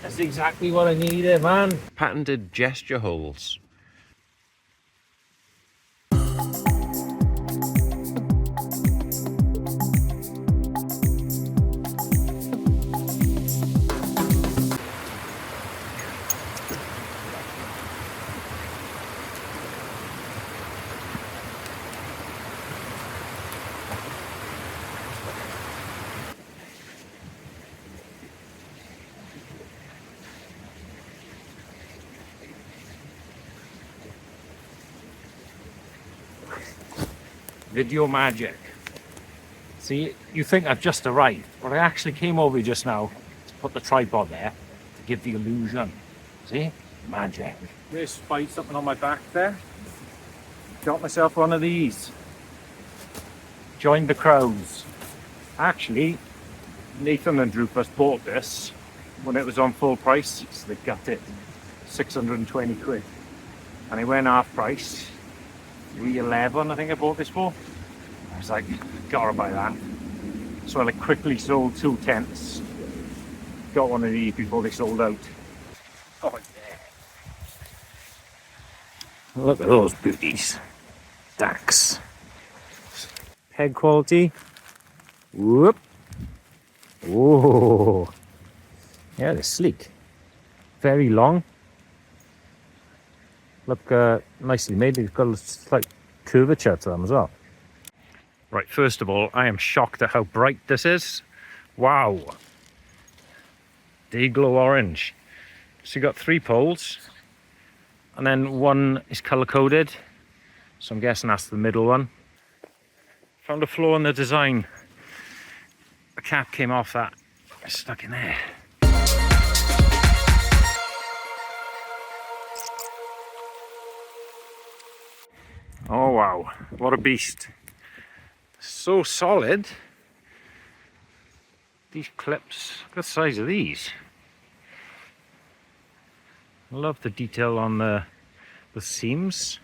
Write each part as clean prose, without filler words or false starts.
That's exactly what I needed, man. Patented gesture holes. Video magic. See, you think I've just arrived, but I actually came over just now to put the tripod there to give the illusion. See? Magic. There's spied something on my back there. Got myself one of these. Joined the crowds. Actually, Nathan and Rufus bought this when it was on full price, so they got it 620 quid. And it went half price. 311 I think I bought this for. I was like, gotta buy that. So I like quickly sold 2 tents. Got one of these before they sold out. Oh yeah. Look at those beauties. Dax. Peg quality. Whoop. Whoa. Yeah, they're sleek. Very long. Look nicely made. They've got a slight curvature to them as well. Right, first of all, I am shocked at how bright this is. Wow. Day glow orange. So you've got 3 poles. And then one is color coded. So I'm guessing that's the middle one. Found a flaw in the design. The cap came off that. It's stuck in there. Oh wow, what a beast. So solid. These clips, look at the size of these. I love the detail on the seams.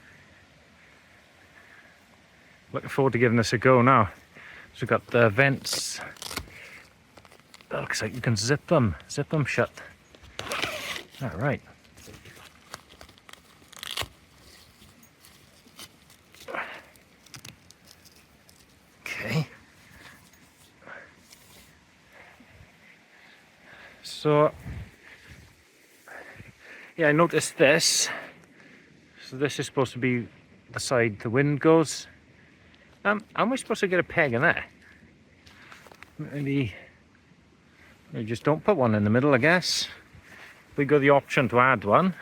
Looking forward to giving this a go now. So we've got the vents. That looks like you can zip them shut. All right. Okay. So, yeah, I noticed this. So this is supposed to be the side the wind goes. How am I supposed to get a peg in there? Maybe you just don't put one in the middle, I guess. We got the option to add one.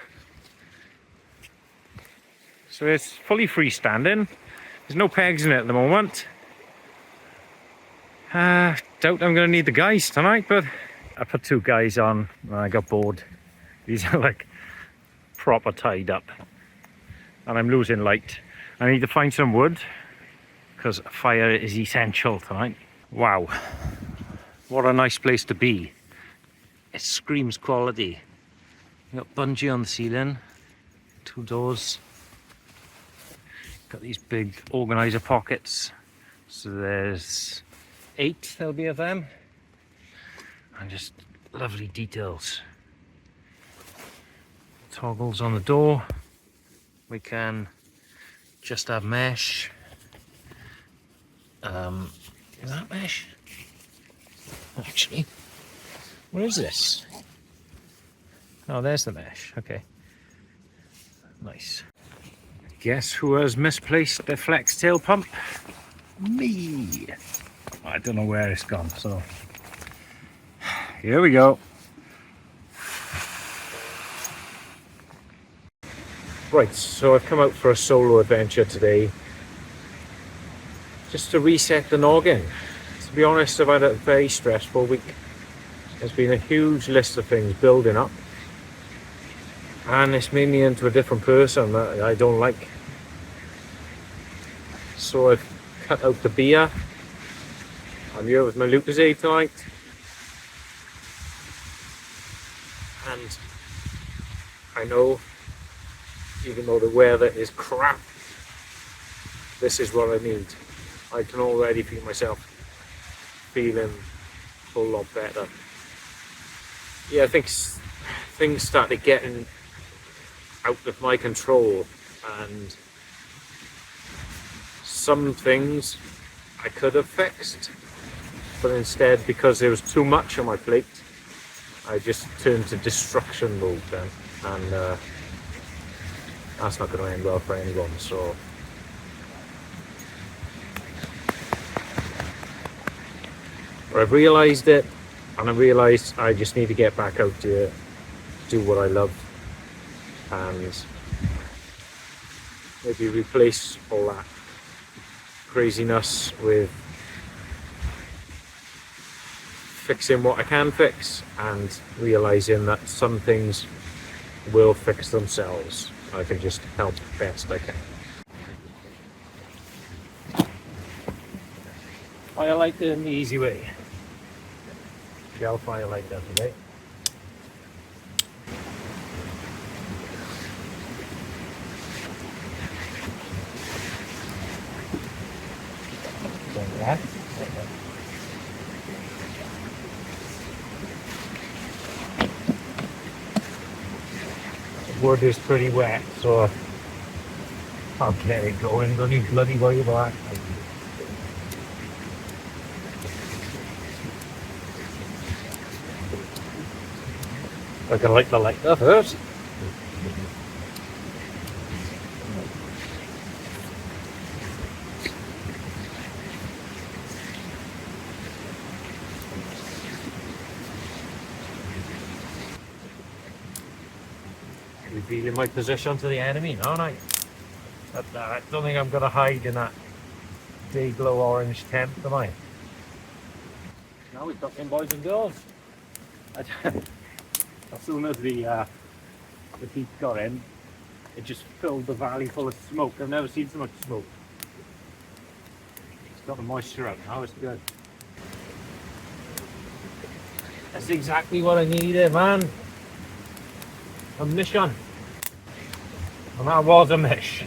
So it's fully freestanding. There's no pegs in it at the moment. Doubt I'm going to need the guys tonight, but I put 2 guys on and I got bored. These are like proper tied up. And I'm losing light. I need to find some wood because fire is essential tonight. Wow. What a nice place to be. It screams quality. You got bungee on the ceiling, 2 doors. Got these big organizer pockets. So there's 8 there'll be of them. And just lovely details. Toggles on the door. We can just have mesh. Is that mesh? Actually, what is this? Oh, there's the mesh. Okay. Nice. Guess who has misplaced the flex tail pump? Me. I don't know where it's gone, so here we go. Right, so I've come out for a solo adventure today. Just to reset the noggin. To be honest, I've had a very stressful week. There's been a huge list of things building up. And it's made me into a different person that I don't like. So I've cut out the beer. I'm here with my Lucozade tonight. And I know, even though the weather is crap, this is what I need. I can already feel myself feeling a whole lot better. Yeah, I think things started getting out of my control, and some things I could have fixed, but instead, because there was too much on my plate, I just turned to destruction mode then, and that's not going to end well for anyone. So I've realised it, and I realised I just need to get back out there, do what I love, and maybe replace all that craziness with fixing what I can fix, and realising that some things will fix themselves. I can just help best I can. Firelighter in the easy way. Gel firelighter today. Like that. The wood is pretty wet, so I'll get it going. Don't need bloody worry about that. I can light the lighter first. Revealing my position to the enemy, aren't I? I don't think I'm going to hide in that day glow orange tent, am I? Now we're talking boys and girls. As soon as the heat got in, it just filled the valley full of smoke. I've never seen so much smoke. It's got the moisture out now, it's good. That's exactly what I needed, man. A mission. And that was a mish.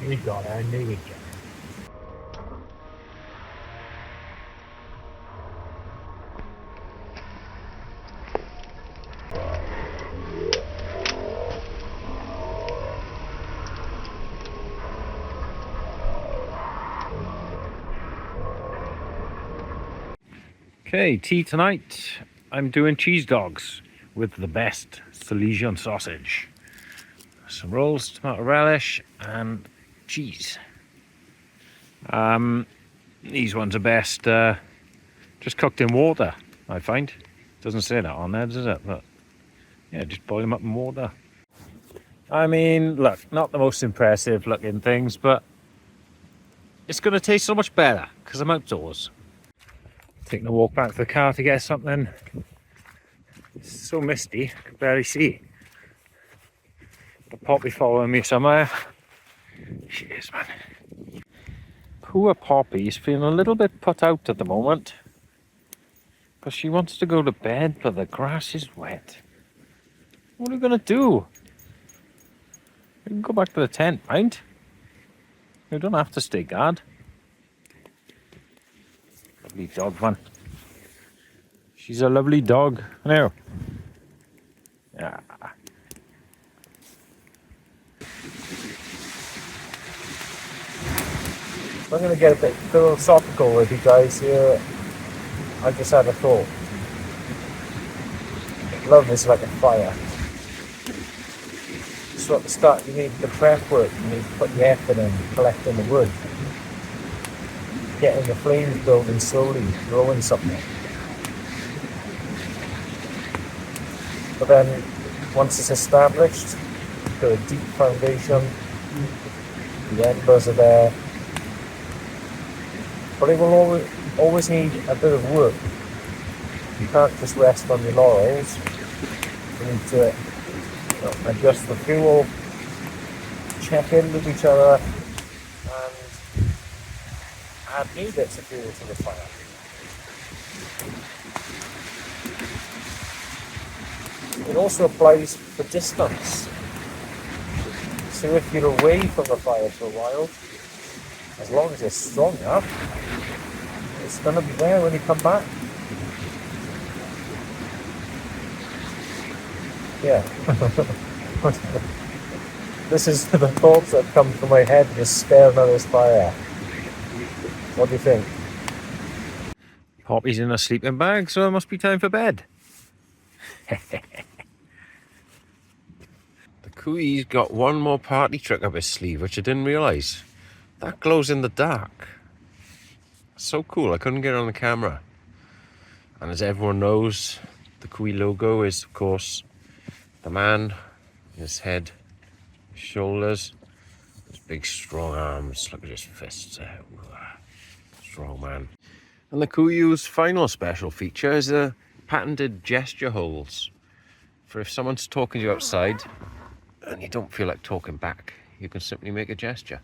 We got it, I knew we'd get it. Okay, tea tonight. I'm doing cheese dogs with the best Silesian sausage. Some rolls, tomato relish, and cheese. These ones are best just cooked in water, I find. Doesn't say that on there, does it? But yeah, just boil them up in water. I mean, look, not the most impressive looking things, but it's going to taste so much better because I'm outdoors. Taking a walk back to the car to get something. It's so misty, I can barely see. The Poppy following me somewhere. She is, man. Poor Poppy is feeling a little bit put out at the moment because she wants to go to bed, but the grass is wet. What are we going to do? We can go back to the tent, right? We don't have to stay guard. Lovely dog, man. She's a lovely dog. Now. Yeah. I'm going to get a bit philosophical with you guys here. I just had a thought. Love is like a fire. So at the start you need the prep work, you need to put the effort in, collecting the wood. Getting the flames building slowly, growing something. But then, once it's established, you've got a deep foundation, the embers are there, but it will always need a bit of work. You can't just rest on your laurels. You need to adjust the fuel, check in with each other, and add new bits of fuel to the fire. It also applies for distance. So if you're away from the fire for a while, as long as it's strong enough, it's going to be there when you come back. Yeah. This is the thoughts that come to my head just staring at this fire. What do you think? Poppy's in a sleeping bag, so it must be time for bed. The Kui's got one more party trick up his sleeve, which I didn't realise. That glows in the dark. So cool, I couldn't get it on the camera. And as everyone knows, the Kui logo is, of course, the man, his head, his shoulders, his big strong arms. Look at his fists there. Strong man. And the Kuiu's final special feature is the patented gesture holes. For if someone's talking to you outside and you don't feel like talking back, you can simply make a gesture.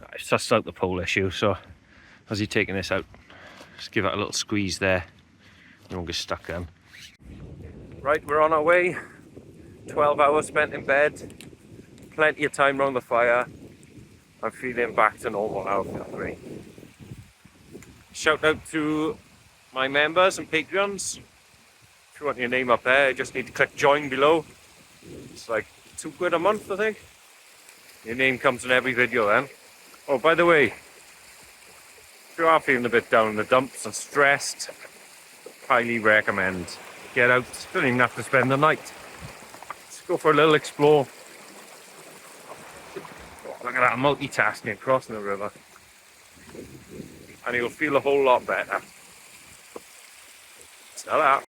I've sussed out the pole issue, so as you're taking this out, just give it a little squeeze there. You won't get stuck in. Right, we're on our way. 12 hours spent in bed. Plenty of time around the fire. I'm feeling back to normal now, I feel great. Shout out to my members and patrons. If you want your name up there, you just need to click join below. It's like £2 a month, I think. Your name comes in every video then. Oh, by the way, if you are feeling a bit down in the dumps and stressed, highly recommend get out. Don't even have to spend the night. Just go for a little explore. Look at that, multitasking, crossing the river. And you'll feel a whole lot better. Ta-da.